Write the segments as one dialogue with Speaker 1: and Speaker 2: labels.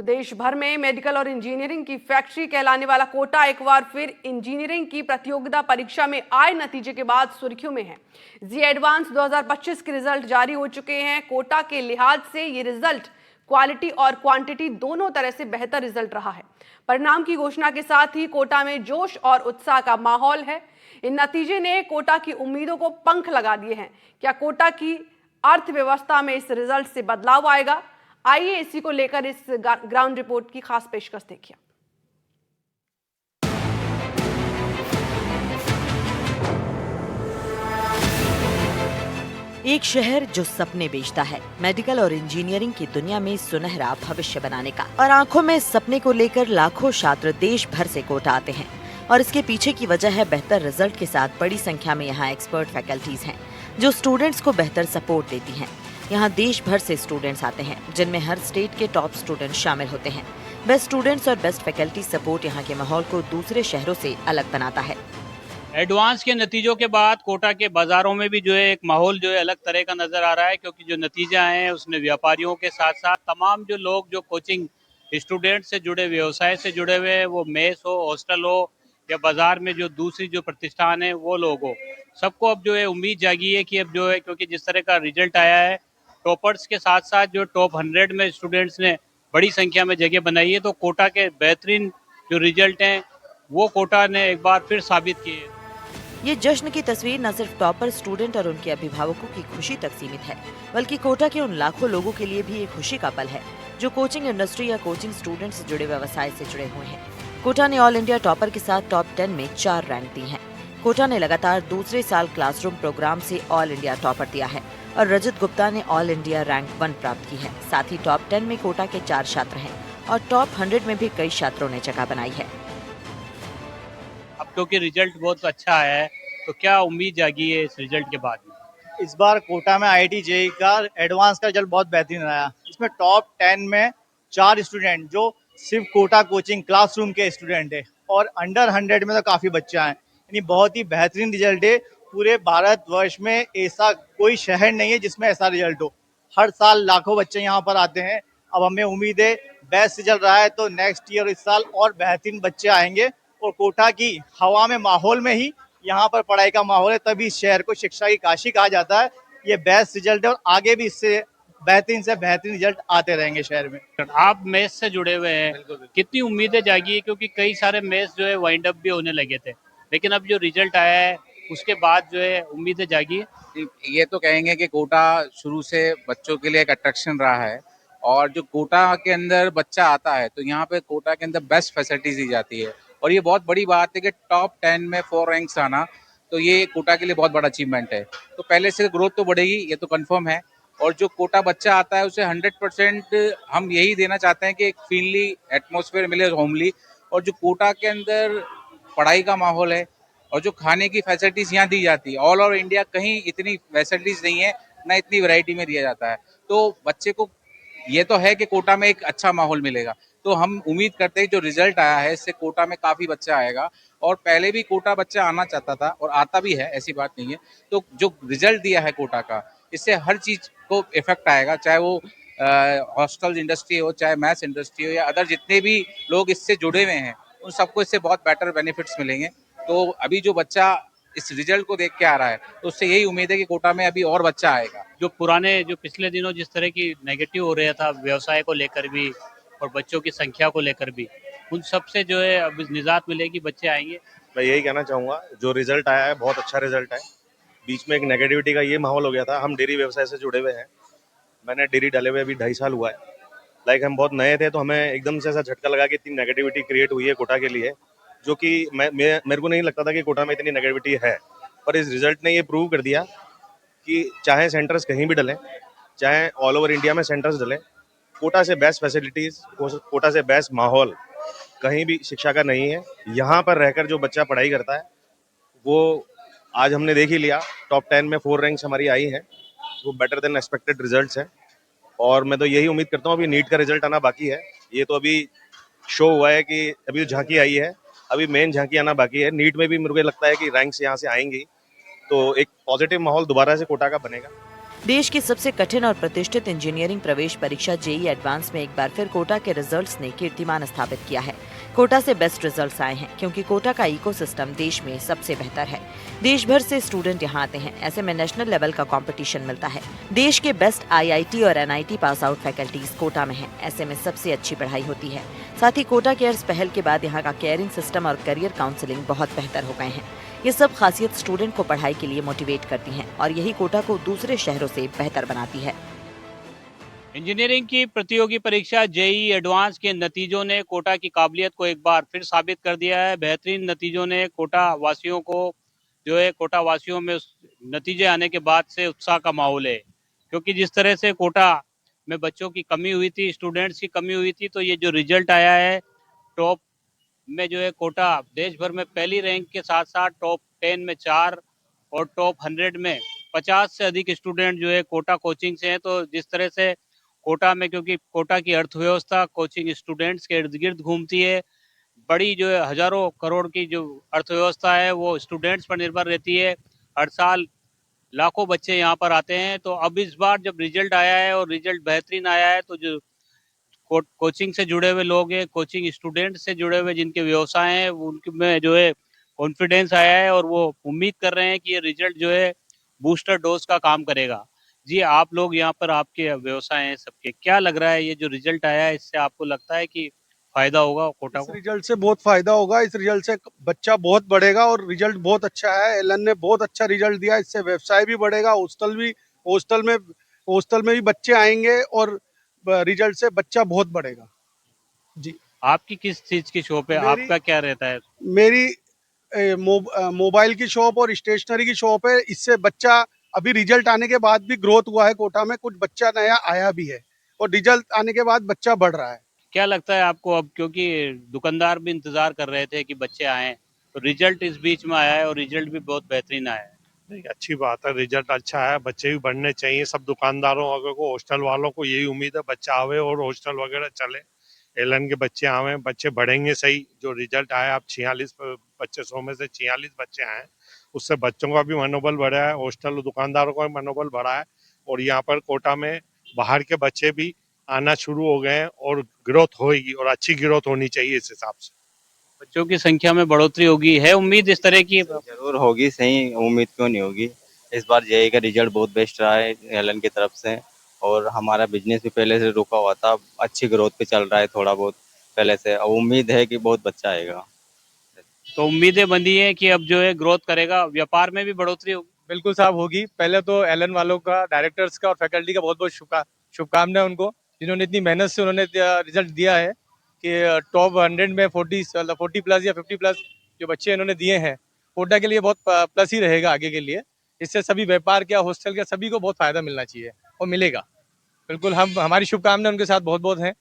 Speaker 1: देश भर में मेडिकल और इंजीनियरिंग की फैक्ट्री कहलाने वाला कोटा एक बार फिर इंजीनियरिंग की प्रतियोगिता परीक्षा में आए नतीजे के बाद सुर्खियों में है। जी एडवांस 2025 के रिजल्ट जारी हो चुके हैं। कोटा के लिहाज से ये रिजल्ट क्वालिटी और क्वांटिटी दोनों तरह से बेहतर रिजल्ट रहा है। परिणाम की घोषणा के साथ ही कोटा में जोश और उत्साह का माहौल है। इन नतीजे ने कोटा की उम्मीदों को पंख लगा दिए हैं। क्या कोटा की अर्थव्यवस्था में इस रिजल्ट से बदलाव आएगा? आइए इसी को लेकर इस ग्राउंड रिपोर्ट की खास पेशकश देखिए।
Speaker 2: एक शहर जो सपने बेचता है, मेडिकल और इंजीनियरिंग की दुनिया में सुनहरा भविष्य बनाने का, और आंखों में सपने को लेकर लाखों छात्र देश भर से कोटा आते हैं। और इसके पीछे की वजह है बेहतर रिजल्ट के साथ बड़ी संख्या में यहाँ एक्सपर्ट फैकल्टीज हैं जो स्टूडेंट्स को बेहतर सपोर्ट देती हैं। यहाँ देश भर से स्टूडेंट्स आते हैं जिनमें हर स्टेट के टॉप स्टूडेंट्स शामिल होते हैं। बेस्ट स्टूडेंट्स और बेस्ट फैकल्टी सपोर्ट यहाँ के माहौल को दूसरे शहरों से अलग बनाता है।
Speaker 3: एडवांस के नतीजों के बाद कोटा के बाजारों में भी जो है एक माहौल जो है अलग तरह का नजर आ रहा है, क्योंकि जो नतीजा है उसमें व्यापारियों के साथ साथ तमाम जो लोग जो कोचिंग स्टूडेंट से जुड़े, व्यवसाय से जुड़े हुए हैं, वो मेस हो, हॉस्टल हो या बाजार में जो दूसरी जो प्रतिष्ठान है वो लोग हो, सबको अब जो है उम्मीद जागी है कि अब जो है, क्योंकि जिस तरह का रिजल्ट आया है, टॉपर्स के साथ साथ जो टॉप 100 में स्टूडेंट्स ने बड़ी संख्या में जगह बनाई है, तो कोटा के बेहतरीन जो रिजल्ट हैं वो कोटा ने एक बार फिर साबित किए।
Speaker 2: ये जश्न की तस्वीर न सिर्फ टॉपर स्टूडेंट और उनके अभिभावकों की खुशी तक सीमित है, बल्कि कोटा के उन लाखों लोगों के लिए भी एक खुशी का पल है जो कोचिंग इंडस्ट्री या कोचिंग स्टूडेंट से जुड़े व्यवसाय से जुड़े हुए हैं। कोटा ने ऑल इंडिया टॉपर के साथ टॉप 10 में 4 रैंक दी हैं। कोटा ने लगातार दूसरे साल क्लासरूम प्रोग्राम से ऑल इंडिया टॉपर दिया है और रजत गुप्ता ने ऑल इंडिया रैंक 1 प्राप्त की है। साथ ही टॉप 10 में कोटा के 4 छात्र हैं और टॉप 100 में भी कई छात्रों ने जगह बनाई है।
Speaker 3: अब क्योंकि रिजल्ट बहुत अच्छा आया है, तो क्या उम्मीद जागी है इस रिजल्ट के बाद में?
Speaker 4: इस बार कोटा में आईआईटी जेईई का एडवांस का रिजल्ट बहुत बेहतरीन रहा। इसमें टॉप 10 में 4 स्टूडेंट जो सिर्फ कोटा कोचिंग क्लासरूम के स्टूडेंट है, और अंडर 100 में तो काफी बच्चे हैं। यानी बहुत ही बेहतरीन रिजल्ट है। पूरे भारतवर्ष में ऐसा कोई शहर नहीं है जिसमें ऐसा रिजल्ट हो। हर साल लाखों बच्चे यहाँ पर आते हैं। अब हमें उम्मीद है बेस्ट रिजल्ट रहा है तो नेक्स्ट ईयर इस साल और बेहतरीन बच्चे आएंगे, और कोटा की हवा में माहौल में ही यहाँ पर पढ़ाई का माहौल है, तभी इस शहर को शिक्षा की काशी कहा जाता है। ये बेस्ट रिजल्ट है और आगे भी इससे बेहतरीन से बेहतरीन रिजल्ट आते रहेंगे शहर में।
Speaker 3: आप मेस से जुड़े हुए हैं, कितनी उम्मीदें जागी है, क्योंकि कई सारे मेस जो है वाइंड अप भी होने लगे थे, लेकिन अब जो रिजल्ट आया है उसके बाद जो है उम्मीदें जागी है?
Speaker 5: ये तो कहेंगे कि कोटा शुरू से बच्चों के लिए एक अट्रैक्शन रहा है, और जो कोटा के अंदर बच्चा आता है तो यहाँ पे कोटा के अंदर बेस्ट फैसिलिटीज दी जाती है। और ये बहुत बड़ी बात है कि टॉप 10 में 4 रैंक्स आना, तो ये कोटा के लिए बहुत बड़ा अचीवमेंट है। तो पहले से ग्रोथ तो बढ़ेगी, ये तो कंफर्म है। और जो कोटा बच्चा आता है उसे 100% हम यही देना चाहते हैं कि एक फीनली एटमॉस्फेयर मिले, होमली। और जो कोटा के अंदर पढ़ाई का माहौल है और जो खाने की फैसिलिटीज यहाँ दी जाती है, ऑल ओवर इंडिया कहीं इतनी फैसिलिटीज नहीं है, ना इतनी वैरायटी में दिया जाता है। तो बच्चे को ये तो है कि कोटा में एक अच्छा माहौल मिलेगा। तो हम उम्मीद करते हैं जो रिजल्ट आया है इससे कोटा में काफी बच्चा आएगा, और पहले भी कोटा बच्चा आना चाहता था और आता भी है, ऐसी बात नहीं है। तो जो रिजल्ट दिया है कोटा का, इससे हर चीज को इफेक्ट आएगा, चाहे वो हॉस्टल इंडस्ट्री हो, चाहे मैथ्स इंडस्ट्री हो, या अदर जितने भी लोग इससे जुड़े हुए हैं उन सबको इससे बहुत बेटर बेनिफिट्स मिलेंगे। तो अभी जो बच्चा इस रिजल्ट को देख के आ रहा है तो उससे यही उम्मीद है कि कोटा में अभी और बच्चा आएगा।
Speaker 3: जो पुराने जो पिछले दिनों जिस तरह की नेगेटिव हो रहा था व्यवसाय को लेकर भी और बच्चों की संख्या को लेकर भी, उन सब से जो है अब निजात मिलेगी, बच्चे आएंगे।
Speaker 6: मैं यही कहना चाहूँगा, जो रिजल्ट आया है बहुत अच्छा रिजल्ट है। बीच में एक नेगेटिविटी का ये माहौल हो गया था। हम डेयरी व्यवसाय से जुड़े हुए हैं, मैंने डेयरी डाले हुए अभी 2.5 साल हुआ है। लाइक हम बहुत नए थे तो हमें एकदम से ऐसा झटका लगा कि इतनी नेगेटिविटी क्रिएट हुई है कोटा के लिए, जो कि मेरे को नहीं लगता था कि कोटा में इतनी नेगेटिविटी है। पर इस रिजल्ट ने ये प्रूव कर दिया कि चाहे सेंटर्स कहीं भी डलें, चाहे ऑल ओवर इंडिया में सेंटर्स डलें, कोटा से बेस्ट फैसिलिटीज़, कोटा से बेस्ट माहौल कहीं भी शिक्षा का नहीं है। यहाँ पर रहकर जो बच्चा पढ़ाई करता है वो आज हमने देख ही लिया। टॉप 10 में 4 रैंक्स हमारी आई हैं, वो बेटर देन एक्सपेक्टेड रिजल्ट्स हैं। और मैं तो यही उम्मीद करता हूँ, अभी नीट का रिजल्ट आना बाकी है। ये तो अभी शो हुआ है कि अभी झांकी आई है, अभी मेन झांकी आना बाकी है। नीट में भी मेरे को लगता है कि रैंक्स यहाँ से आएंगी, तो एक पॉजिटिव माहौल दोबारा से कोटा का बनेगा।
Speaker 2: देश की सबसे कठिन और प्रतिष्ठित इंजीनियरिंग प्रवेश परीक्षा जेईई एडवांस में एक बार फिर कोटा के रिजल्ट्स ने कीर्तिमान स्थापित किया है। कोटा से बेस्ट रिजल्ट्स आए हैं क्योंकि कोटा का इकोसिस्टम देश में सबसे बेहतर है। देश भर से स्टूडेंट यहाँ आते हैं, ऐसे में नेशनल लेवल का कंपटीशन मिलता है। देश के बेस्ट आईआईटी और NIT pass out faculties Kota में हैं, ऐसे में सबसे अच्छी पढ़ाई होती है। साथ ही कोटा केयर्स पहल के बाद यहाँ का केयरिंग सिस्टम और करियर काउंसलिंग बहुत बेहतर हो गए हैं। ये सब खासियत स्टूडेंट को पढ़ाई के लिए मोटिवेट करती हैं और यही कोटा को दूसरे शहरों से बेहतर बनाती है।
Speaker 3: इंजीनियरिंग की प्रतियोगी परीक्षा जेईई एडवांस के नतीजों ने कोटा की काबिलियत को एक बार फिर साबित कर दिया है। बेहतरीन नतीजों ने कोटा वासियों को जो है कोटा वासियों में उस नतीजे आने के बाद से उत्साह का माहौल है, क्योंकि जिस तरह से कोटा में बच्चों की कमी हुई थी, स्टूडेंट्स की कमी हुई थी, तो ये जो रिजल्ट आया है टॉप में जो है कोटा देश भर में पहली रैंक के साथ साथ टॉप 10 में 4 और टॉप 100 में 50 से अधिक स्टूडेंट जो है कोटा कोचिंग से हैं। तो जिस तरह से कोटा में, क्योंकि कोटा की अर्थव्यवस्था कोचिंग स्टूडेंट्स के इर्द गिर्द घूमती है, बड़ी जो है हजारों करोड़ की जो अर्थव्यवस्था है वो स्टूडेंट्स पर निर्भर रहती है। हर साल लाखों बच्चे यहाँ पर आते हैं। तो अब इस बार जब रिजल्ट आया है और रिजल्ट बेहतरीन आया है, तो जो कोचिंग से जुड़े हुए लोग हैं, कोचिंग स्टूडेंट से जुड़े हुए जिनके व्यवसाय हैं, उनमें जो है कॉन्फिडेंस आया है और वो उम्मीद कर रहे हैं कि ये रिजल्ट जो है बूस्टर डोज का काम करेगा। जी, आप लोग यहाँ पर, आपके व्यवसाय हैं सबके, क्या लग रहा है ये जो रिजल्ट आया है इससे आपको लगता है कि फायदा होगा कोटा
Speaker 7: इस
Speaker 3: को?
Speaker 7: रिजल्ट से बहुत फायदा होगा। इस रिजल्ट से बच्चा बहुत बढ़ेगा और रिजल्ट बहुत अच्छा है। एलन ने बहुत अच्छा रिजल्ट दिया, इससे व्यवसाय भी बढ़ेगा, हॉस्टल में भी बच्चे आएंगे और रिजल्ट से बच्चा बहुत बढ़ेगा। जी,
Speaker 3: आपकी किस चीज की शॉप है,
Speaker 7: मेरी-
Speaker 3: आपका क्या रहता है?
Speaker 7: मेरी मोबाइल की शॉप और स्टेशनरी की शॉप है। इससे बच्चा अभी रिजल्ट आने के बाद भी ग्रोथ हुआ है कोटा में, कुछ बच्चा नया आया भी है और रिजल्ट आने के बाद बच्चा बढ़ रहा है।
Speaker 3: क्या लगता है आपको अब, क्योंकि दुकानदार भी इंतजार कर रहे थे कि बच्चे आए, तो रिजल्ट इस बीच में आया है और रिजल्ट भी बहुत बेहतरीन आया है।
Speaker 8: नहीं, अच्छी बात है, रिजल्ट अच्छा है, बच्चे भी बढ़ने चाहिए। सब दुकानदारों को, हॉस्टल वालों को यही उम्मीद है बच्चा आवे और हॉस्टल वगैरह चले, एलन के बच्चे आवे, बच्चे बढ़ेंगे सही। जो रिजल्ट आया, अब 46 बच्चे 100 में से 46 बच्चे आए, उससे बच्चों का भी मनोबल बढ़ा है, हॉस्टल और दुकानदारों का भी मनोबल बढ़ा है। और यहाँ पर कोटा में बाहर के बच्चे भी आना शुरू हो गए हैं और ग्रोथ होगी और अच्छी ग्रोथ होनी चाहिए इस हिसाब से।
Speaker 3: बच्चों की संख्या में बढ़ोतरी होगी, है उम्मीद इस तरह की?
Speaker 9: जरूर होगी, सही उम्मीद क्यों नहीं होगी। इस बार जेईई का रिजल्ट बहुत बेस्ट रहा है एलन की तरफ से और हमारा बिजनेस भी पहले से रुका हुआ था, अच्छी ग्रोथ पे चल रहा है थोड़ा बहुत पहले से। अब उम्मीद है कि बहुत बच्चा आएगा।
Speaker 3: तो उम्मीदें बंधी हैं कि अब जो है ग्रोथ करेगा, व्यापार में भी बढ़ोतरी होगी।
Speaker 10: बिल्कुल साहब होगी। पहले तो एलन वालों का, डायरेक्टर्स का और फैकल्टी का बहुत बहुत शुभकामनाएं उनको, जिन्होंने इतनी मेहनत से उन्होंने रिजल्ट दिया है कि टॉप 100 में 40 प्लस या 50 प्लस जो बच्चे इन्होंने दिए हैं, कोटा के लिए बहुत प्लस ही रहेगा आगे के लिए। इससे सभी व्यापार क्या, हॉस्टल क्या, सभी को बहुत फायदा मिलना चाहिए और मिलेगा। बिल्कुल, हमारी शुभकामनाएं उनके साथ बहुत बहुत हैं।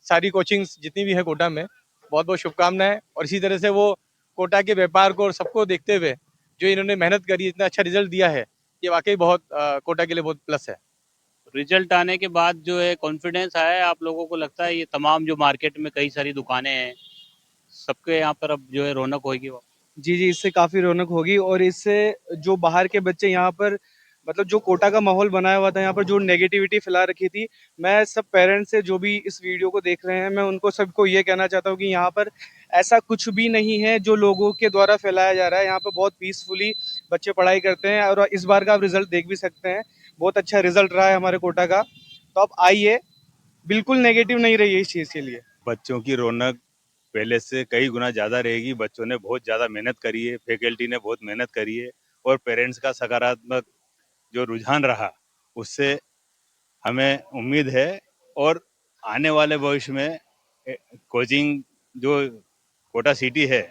Speaker 10: सारी कोचिंग्स जितनी भी है कोटा में, बहुत बहुत शुभकामनाएं। और इसी तरह से वो कोटा के व्यापार को और सबको देखते हुए जो इन्होंने मेहनत करी, इतना अच्छा रिजल्ट दिया है, ये वाकई बहुत कोटा के लिए बहुत प्लस है।
Speaker 3: रिजल्ट आने के बाद जो है कॉन्फिडेंस आया है, आप लोगों को लगता है ये तमाम जो मार्केट में कई सारी दुकानें हैं, सबके यहाँ पर अब जो है रौनक होगी?
Speaker 10: जी जी, इससे काफ़ी रौनक होगी और इससे जो बाहर के बच्चे यहाँ पर, मतलब जो कोटा का माहौल बनाया हुआ था यहाँ पर, जो नेगेटिविटी फैला रखी थी, मैं सब पेरेंट्स से जो भी इस वीडियो को देख रहे हैं, मैं उनको सबको ये कहना चाहता हूँ कि यहाँ पर ऐसा कुछ भी नहीं है जो लोगों के द्वारा फैलाया जा रहा है। यहाँ पर बहुत पीसफुली बच्चे पढ़ाई करते हैं और इस बार का आप रिजल्ट देख भी सकते हैं, बहुत अच्छा रिजल्ट रहा है हमारे कोटा का। तो आप आइए, बिल्कुल नेगेटिव नहीं रहिए इस चीज़ के लिए।
Speaker 11: बच्चों की रौनक पहले से कई गुना ज़्यादा रहेगी। बच्चों ने बहुत ज़्यादा मेहनत करी है, फैकल्टी ने बहुत मेहनत करी है और पेरेंट्स का सकारात्मक जो रुझान रहा, उससे हमें उम्मीद है और आने वाले भविष्य में कोचिंग जो कोटा सिटी है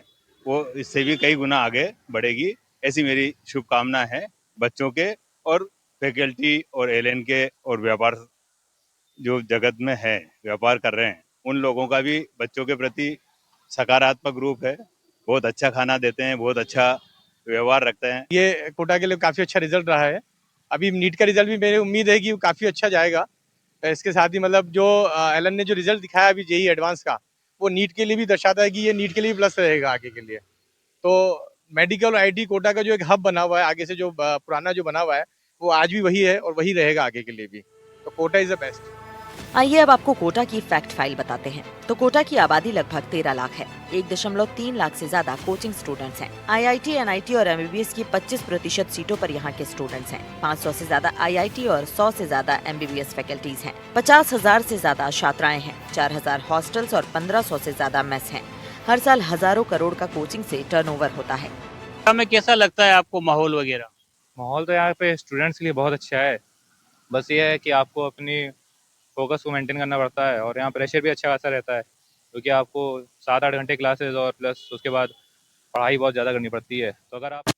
Speaker 11: वो इससे भी कई गुना आगे बढ़ेगी, ऐसी मेरी शुभकामना है बच्चों के और फैकल्टी और एलएन के और व्यापार जो जगत में है, व्यापार कर रहे हैं, उन लोगों का भी बच्चों के प्रति सकारात्मक रूप है। बहुत अच्छा खाना देते हैं, बहुत अच्छा व्यवहार रखते हैं।
Speaker 10: ये कोटा के लिए काफ़ी अच्छा रिजल्ट रहा है। अभी नीट का रिजल्ट भी मेरी उम्मीद है कि वो काफ़ी अच्छा जाएगा। इसके साथ ही मतलब जो एलन ने जो रिजल्ट दिखाया अभी जेईई एडवांस का, वो नीट के लिए भी दर्शाता है कि ये नीट के लिए भी प्लस रहेगा आगे के लिए। तो मेडिकल और आईटी कोटा का जो एक हब बना हुआ है, आगे से जो पुराना जो बना हुआ है, वो आज भी वही है और वही रहेगा आगे के लिए भी। तो कोटा इज द बेस्ट।
Speaker 2: आइए अब आपको कोटा की फैक्ट फाइल बताते हैं। तो कोटा की आबादी लगभग 13 लाख है। 1.3 लाख से ज्यादा कोचिंग स्टूडेंट्स हैं। IIT, NIT और MBBS की 25% सीटों पर यहाँ के स्टूडेंट्स हैं। 500 से ज्यादा IIT और 100 से ज्यादा MBBS फैकल्टीज हैं। 50,000 से ज्यादा छात्राएं हैं। 4,000 हॉस्टल्स और 1,500 से ज्यादा मेस हैं। हर साल हजारों करोड़ का कोचिंग से टर्नओवर होता है।
Speaker 3: कोटा में कैसा लगता है आपको माहौल वगैरह?
Speaker 10: माहौल तो यहाँ पे स्टूडेंट्स के लिए बहुत अच्छा है। बस ये है कि आपको अपनी फोकस को मेंटेन करना पड़ता है और यहाँ प्रेशर भी अच्छा खासा रहता है, क्योंकि आपको 7-8 घंटे क्लासेस और प्लस उसके बाद पढ़ाई बहुत ज़्यादा करनी पड़ती है। तो अगर आप